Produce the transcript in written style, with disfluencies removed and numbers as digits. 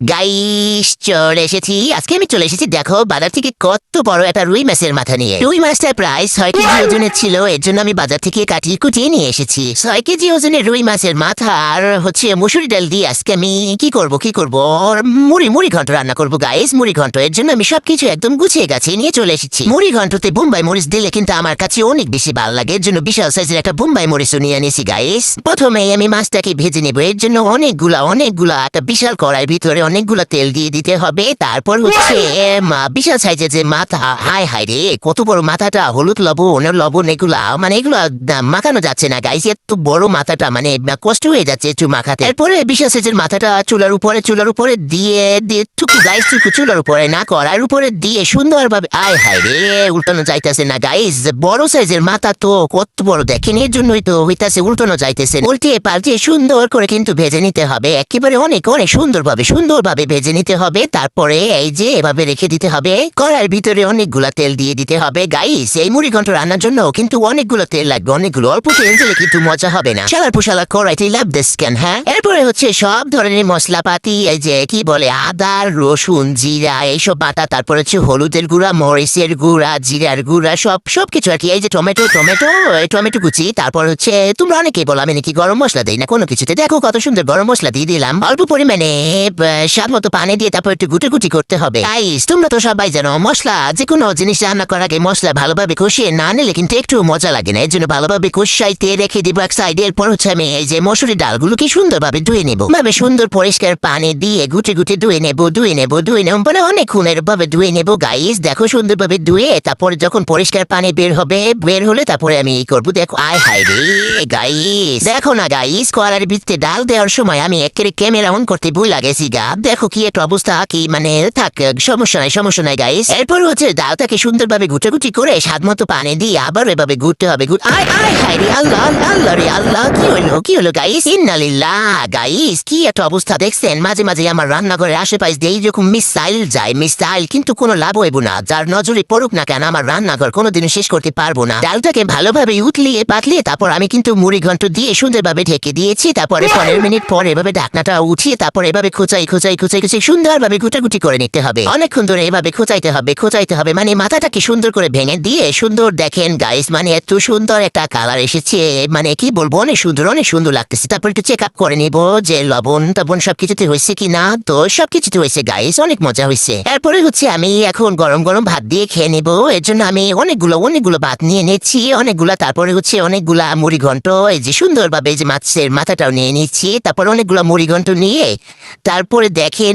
Guys চলে এসেছি। আজকে আমি চলে এসেছি, দেখো বাজার থেকে কত বড় একটা রুই মাছের মাথা নিয়ে। রুই মাছটা প্রায় 6 কেজি ওজনের ছিল, এর জন্য আমি বাজার থেকে কাটিয়ে কুটিয়ে নিয়ে এসেছি। 6 কেজি ওজনের রুই মাছের মাথা আর মুসুরি ডাল দিয়ে আজকে আমি কি করব মুড়ি ঘন্ট রান্না করবো গাইস। মুড়ি ঘন্ট, এর জন্য আমি সবকিছু একদম গুছিয়ে গাছিয়ে নিয়ে চলে এসেছি। মুড়ি ঘন্টতে বোম্বাই মরিচ দিলে কিন্তু আমার কাছে অনেক বেশি ভালো লাগে, এর জন্য বিশাল সাইজের একটা বোম্বাই মরিচ নিয়ে এনেছি গাইস। প্রথমে আমি মাছটাকে ভেজে নেবো, এর জন্য অনেকগুলা একটা বিশাল কড়াইয়ের ভিতরে অনেকগুলা তেল দিয়ে দিতে হবে। তারপর বিশাল সাইজের যে মাথা, হায় হায় রে কত বড় মাথাটা, হলুদ লবণ এগুলা মাখানো যাচ্ছে না গাইস। এত বড় মাথাটা কষ্ট হয়ে যাচ্ছে একটু মাখাতে। এরপরে বিশাল সাইজের মাথাটা চুলার উপরে দিয়ে চুলার উপরে না কড়াইয়ের উপরে দিয়ে সুন্দরভাবে, আয় হায় রে উল্টানো যাইতেছে না গাইস। বড় সাইজের মাথা তো কত বড় দেখেন, এর জন্যই তো হইতাছে উল্টানো যাইতেছে। উল্টিয়ে পাল্টিয়ে সুন্দর করে কিন্তু ভেজে নিতে হবে, একেবারে অনেক সুন্দরভাবে ভেজে নিতে হবে। তারপরে এই যে এভাবে রেখে দিতে হবে। কড়াইয়ের ভিতরে অনেকগুলা তেল দিয়ে দিতে হবে গাইস। এই মুড়ি ঘন্ট রান্নার জন্য কিন্তু অনেকগুলো তেল লাগবে, অল্প তেল দিলে কিন্তু মজা হবে না। শালার কড়াইতে লাভ দিস কেন, হ্যাঁ? এরপরে সব ধরনের মশলাপাতি, এই যে কি বলে আদা রসুন জিরা এইসব বাটা, তারপর হলুদের গুঁড়া, মরিচের গুঁড়া, জিরার গুঁড়া, সবকিছু আর কি। এই যে টমেটো কুচি, তারপর তোমরা অনেকেই বলো আমি নাকি গরম মশলা দেই না কোনো কিছুতে। দেখো কত সুন্দর গরম মশলা দিয়ে দিলাম। অল্প পরিমাণে স্বাদ মতো পানি দিয়ে তারপর একটু গুটি করতে হবে গাইস। তোমরা তো সবাই জানো মশলা, যে কোনো জিনিস রান্না করার আগে মশলা ভালোভাবে কষিয়ে না নিলে কিন্তু একটু মজা লাগে না। এর জন্য ভালোভাবে কষাইতে রেখে দিব এক সাইডে। এরপর আমি এই যে মসুরি ডালগুলোকে সুন্দরভাবে ধুয়ে নেবো, সুন্দর পরিষ্কার পানি দিয়ে গুটি ধুয়ে নেবো মানে অনেকক্ষণ ভাবে ধুয়ে নেবো গাইস। দেখো সুন্দরভাবে ধুয়ে তারপরে যখন পরিষ্কার পানি বের হলে তারপরে আমি এই করবো। দেখো আয় হায় রে গাইস, দেখো না গাইস কড়াইয়ের ভিতরে ডাল দেওয়ার সময় আমি একেবারে ক্যামেরা অন করতে ভুলে গেছি গা। দেখো কি একটা অবস্থা, কি থাক সমস্যা নাই গাইস। এরপর ডালটাকে সুন্দরভাবে গুটি করে স্বাদ মতো পানি দিয়ে আবার এভাবে ঘুরতে হবে। আয় হায় রে আল্লাহ রে আল্লাহ, কি হলো গাইস? ইন্নালিল্লাহ গাইস, কি একটা অবস্থা দেখছেন? মাঝে আমার রান্নাঘরের আশেপাশে দিয়ে এইরকম মিসাইল কিন্তু কোনো লাভ হইব না। যার নজরে পড়ুক না কেন আমার রান্নাঘর কোনোদিনও শেষ করতে পারবো না। ডালটাকে ভালোভাবে পাতলিয়ে তারপর আমি কিন্তু মুড়ি ঘন্ট দিয়ে সুন্দরভাবে ঢেকে দিয়েছি। তারপরে 15 মিনিট পর এভাবে ঢাকনাটা উঠিয়ে তারপর এভাবে খোঁচাই সুন্দরভাবে গুটাগুটি করে নিতে হবে। অনেকক্ষণ ধরে এভাবে খোঁচাইতে হবে মাথাটাকে সুন্দর করে ভেঙে দিয়ে সুন্দর দেখেন গাইস, এত সুন্দর একটা কালার এসেছে, কি বলবো অনেক সুন্দর লাগতেছে। তারপর একটু চেক আপ করে নিবো যে লবণ সবকিছুতে হয়েছে কিনা। তো সবকিছুতে হয়েছে গাইস, অনেক মজা হয়েছে। এরপরে আমি এখন গরম ভাত দিয়ে খেয়ে নেবো। এর জন্য আমি অনেকগুলো ভাত নিয়ে নিচ্ছি, তারপরে অনেকগুলা মুড়ি ঘন্ট, এই যে সুন্দরভাবে যে মাছের মাথাটাও নিয়ে নিচ্ছি। তারপর অনেকগুলো মুড়ি ঘন্ট নিয়ে তারপরে দেখেন